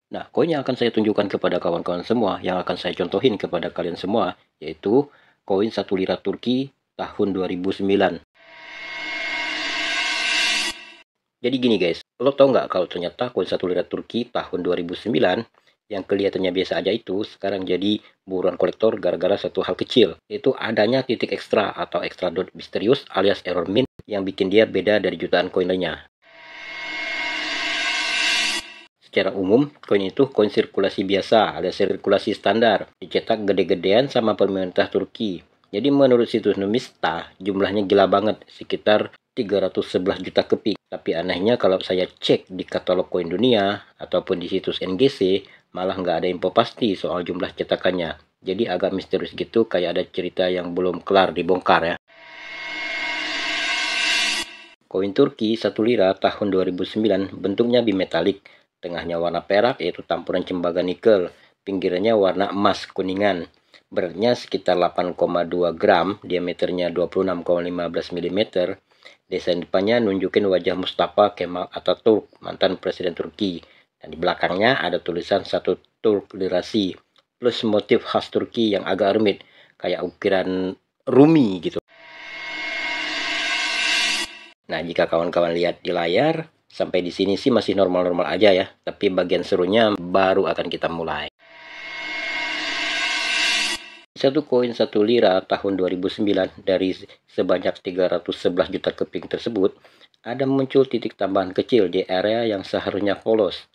Nah, koin yang akan saya tunjukkan kepada kawan-kawan semua, yang akan saya contohin kepada kalian semua, yaitu koin 1 lira Turki tahun 2009. Jadi gini guys, lo tau nggak kalau ternyata koin 1 lira Turki tahun 2009 yang kelihatannya biasa aja itu sekarang jadi buruan kolektor gara-gara satu hal kecil, yaitu adanya titik ekstra atau ekstra dot misterius alias error min yang bikin dia beda dari jutaan koin lainnya. Secara umum, koin itu koin sirkulasi biasa alias sirkulasi standar, dicetak gede-gedean sama pemerintah Turki. Jadi menurut situs Numista, jumlahnya gila banget, sekitar 311 juta keping. Tapi anehnya kalau saya cek di katalog koin dunia ataupun di situs NGC, malah nggak ada info pasti soal jumlah cetakannya. Jadi agak misterius gitu, kayak ada cerita yang belum kelar dibongkar ya. Koin Turki 1 lira tahun 2009 bentuknya bimetalik, tengahnya warna perak yaitu campuran tembaga nikel, pinggirannya warna emas kuningan, beratnya sekitar 8,2 gram, diameternya 26,15 mm. Desain depannya nunjukin wajah Mustafa Kemal Atatürk, mantan presiden Turki, dan di belakangnya ada tulisan 1 Turk lirasi plus motif khas Turki yang agak rumit kayak ukiran Rumi gitu. Nah, jika kawan-kawan lihat di layar, sampai di sini sih masih normal-normal aja ya. Tapi bagian serunya baru akan kita mulai. Satu koin 1 lira tahun 2009 dari sebanyak 311 juta keping tersebut, ada muncul titik tambahan kecil di area yang seharusnya polos.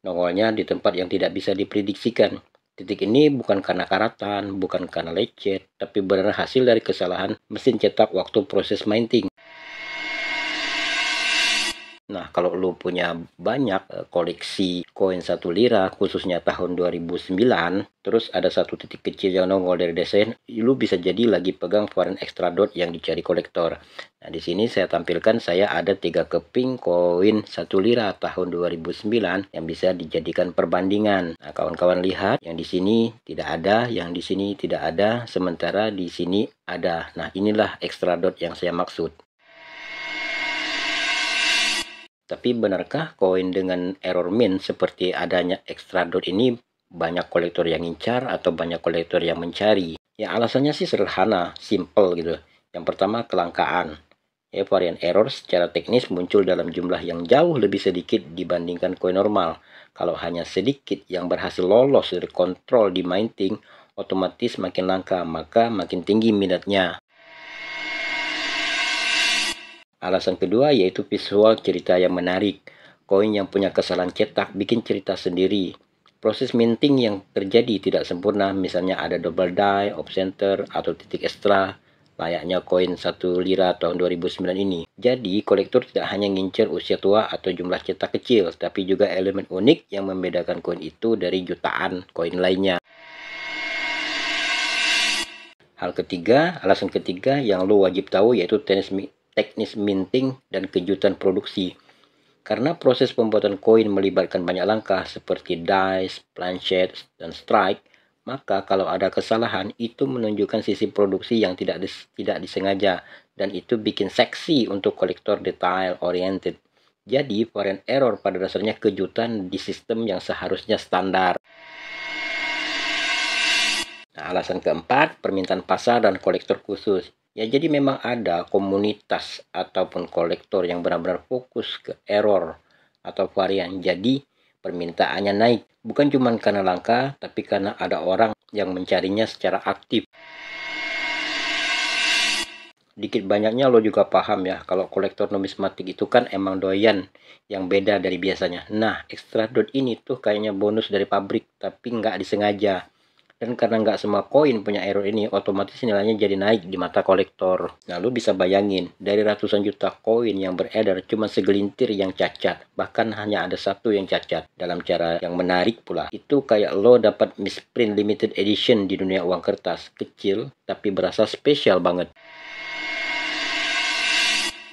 Nongolnya di tempat yang tidak bisa diprediksikan. Titik ini bukan karena karatan, bukan karena lecet, tapi benar hasil dari kesalahan mesin cetak waktu proses minting. Nah, kalau lu punya banyak koleksi koin 1 lira, khususnya tahun 2009, terus ada satu titik kecil yang nongol dari desain, lu bisa jadi lagi pegang varian extra dot yang dicari kolektor. Nah, di sini saya tampilkan saya ada 3 keping koin 1 lira tahun 2009 yang bisa dijadikan perbandingan. Nah, kawan-kawan lihat, yang di sini tidak ada, yang di sini tidak ada, sementara di sini ada. Nah, inilah extra dot yang saya maksud. Tapi benarkah koin dengan error min seperti adanya extra dot ini banyak kolektor yang incar atau banyak kolektor yang mencari? Ya alasannya sih sederhana, simple gitu. Yang pertama kelangkaan. Ya varian error secara teknis muncul dalam jumlah yang jauh lebih sedikit dibandingkan koin normal. Kalau hanya sedikit yang berhasil lolos dari kontrol di minting, otomatis makin langka, maka makin tinggi minatnya. Alasan kedua yaitu visual cerita yang menarik. Koin yang punya kesalahan cetak bikin cerita sendiri. Proses minting yang terjadi tidak sempurna, misalnya ada double die, off center, atau titik ekstra, layaknya koin 1 lira tahun 2009 ini. Jadi, kolektor tidak hanya ngincer usia tua atau jumlah cetak kecil, tapi juga elemen unik yang membedakan koin itu dari jutaan koin lainnya. Alasan ketiga yang lo wajib tahu yaitu teknis minting dan kejutan produksi. Karena proses pembuatan koin melibatkan banyak langkah seperti dice, planchet, dan strike, maka kalau ada kesalahan itu menunjukkan sisi produksi yang tidak disengaja, dan itu bikin seksi untuk kolektor detail oriented. Jadi varian error pada dasarnya kejutan di sistem yang seharusnya standar. Nah, alasan keempat, permintaan pasar dan kolektor khusus. Ya, jadi memang ada komunitas ataupun kolektor yang benar-benar fokus ke error atau varian. Jadi, permintaannya naik. Bukan cuma karena langka, tapi karena ada orang yang mencarinya secara aktif. Dikit banyaknya lo juga paham ya, kalau kolektor numismatik itu kan emang doyan yang beda dari biasanya. Nah, extra dot ini tuh kayaknya bonus dari pabrik, tapi nggak disengaja. Dan karena nggak semua koin punya error ini, otomatis nilainya jadi naik di mata kolektor. Nah, lu bisa bayangin, dari ratusan juta koin yang beredar, cuma segelintir yang cacat. Bahkan hanya ada satu yang cacat. Dalam cara yang menarik pula, itu kayak lo dapat misprint limited edition di dunia uang kertas. Kecil, tapi berasa spesial banget.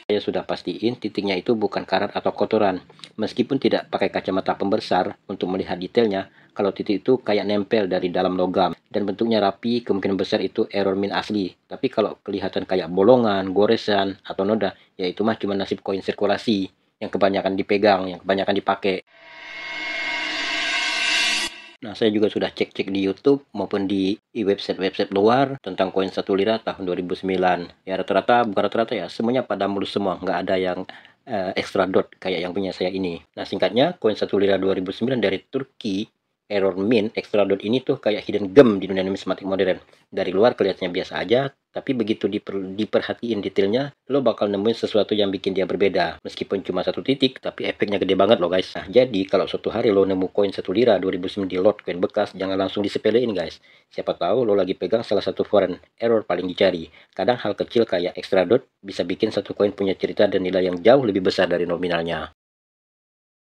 Saya sudah pastiin titiknya itu bukan karat atau kotoran. Meskipun tidak pakai kacamata pembesar untuk melihat detailnya, kalau titik itu kayak nempel dari dalam logam dan bentuknya rapi, kemungkinan besar itu error min asli. Tapi kalau kelihatan kayak bolongan, goresan, atau noda, ya itu mah cuma nasib koin sirkulasi yang kebanyakan dipegang, yang kebanyakan dipakai. Nah, saya juga sudah cek-cek di YouTube maupun di website-website luar tentang koin 1 lira tahun 2009. Ya rata-rata, bukan rata-rata ya, semuanya pada mulus semua, nggak ada yang extra dot kayak yang punya saya ini. Nah, singkatnya, koin 1 lira 2009 dari Turki, Error Mint, extra dot ini tuh kayak hidden gem di dunia numismatik modern. Dari luar kelihatannya biasa aja, tapi begitu diperhatiin detailnya, lo bakal nemuin sesuatu yang bikin dia berbeda. Meskipun cuma satu titik, tapi efeknya gede banget loh guys. Nah, jadi kalau suatu hari lo nemu koin 1 lira 2009 di lot koin bekas, jangan langsung disepelein guys. Siapa tahu lo lagi pegang salah satu foreign error paling dicari. Kadang hal kecil kayak extra dot bisa bikin satu koin punya cerita dan nilai yang jauh lebih besar dari nominalnya.